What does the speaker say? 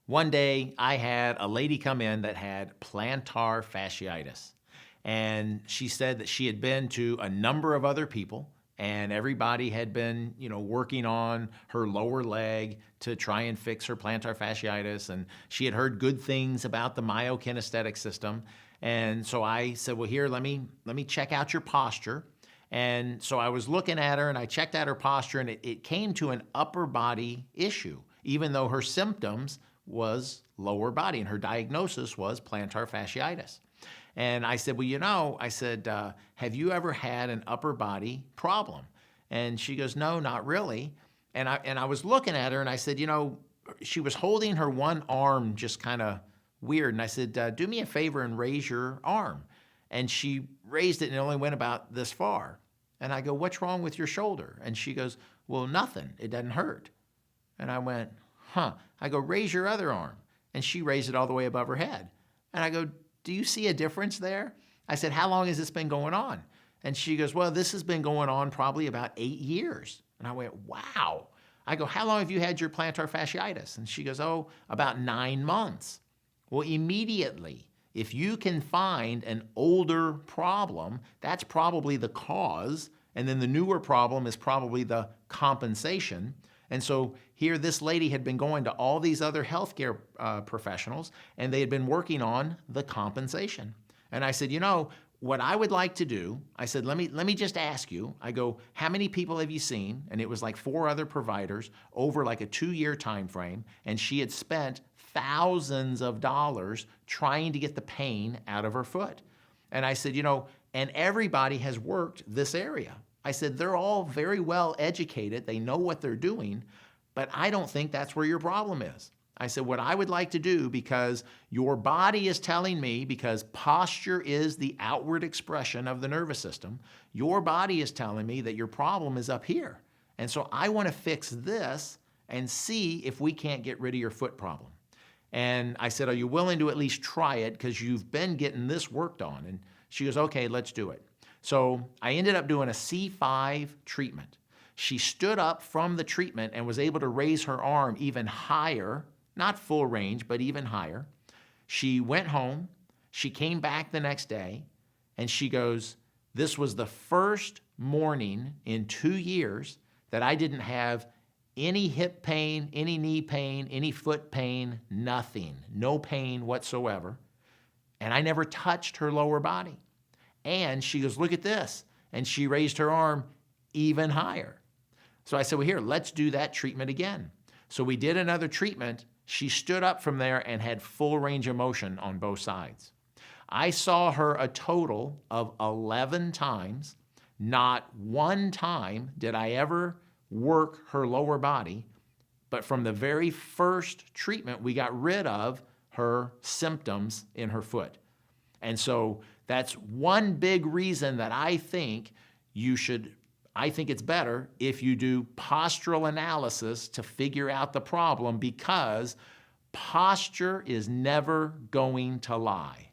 One day I had a lady come in that had plantar fasciitis. And she said that she had been to a number of other people and everybody had been, working on her lower leg to try and fix her plantar fasciitis. And she had heard good things about the myokinesthetic system. And so I said, well, here, let me check out your posture. And so I was looking at her and I checked out her posture and it came to an upper body issue, even though her symptoms was lower body and her diagnosis was plantar fasciitis. And I said, well, have you ever had an upper body problem? And she goes, no, not really. And I was looking at her and I said, she was holding her one arm just kind of weird. And I said, do me a favor and raise your arm. And she raised it and it only went about this far. And I go, what's wrong with your shoulder? And she goes, well, nothing. It doesn't hurt. And I went, huh. I go, raise your other arm. And she raised it all the way above her head. And I go, do you see a difference there? I said, how long has this been going on? And she goes, well, this has been going on probably about 8 years. And I went, wow. I go, how long have you had your plantar fasciitis? And she goes, oh, about 9 months. Well, immediately, if you can find an older problem, that's probably the cause. And then the newer problem is probably the compensation. And so here, this lady had been going to all these other healthcare professionals, and they had been working on the compensation. And I said, what I would like to do, I said, let me just ask you. I go, how many people have you seen? And it was like 4 other providers over like a 2-year time frame, and she had spent thousands of dollars trying to get the pain out of her foot. And I said, and everybody has worked this area. I said, they're all very well educated. They know what they're doing, but I don't think that's where your problem is. I said, what I would like to do, because your body is telling me, because posture is the outward expression of the nervous system, your body is telling me that your problem is up here. And so I want to fix this and see if we can't get rid of your foot problem. And I said, are you willing to at least try it? Because you've been getting this worked on. And she goes, okay, let's do it. So I ended up doing a C5 treatment. She stood up from the treatment and was able to raise her arm even higher, not full range, but even higher. She went home. She came back the next day, and she goes, this was the first morning in 2 years that I didn't have any hip pain, any knee pain, any foot pain, nothing, no pain whatsoever. And I never touched her lower body. And she goes, look at this. And she raised her arm even higher. So I said, well, here, let's do that treatment again. So we did another treatment. She stood up from there and had full range of motion on both sides. I saw her a total of 11 times. Not one time did I ever work her lower body. But from the very first treatment, we got rid of her symptoms in her foot. And so that's one big reason that I think it's better if you do postural analysis to figure out the problem, because posture is never going to lie.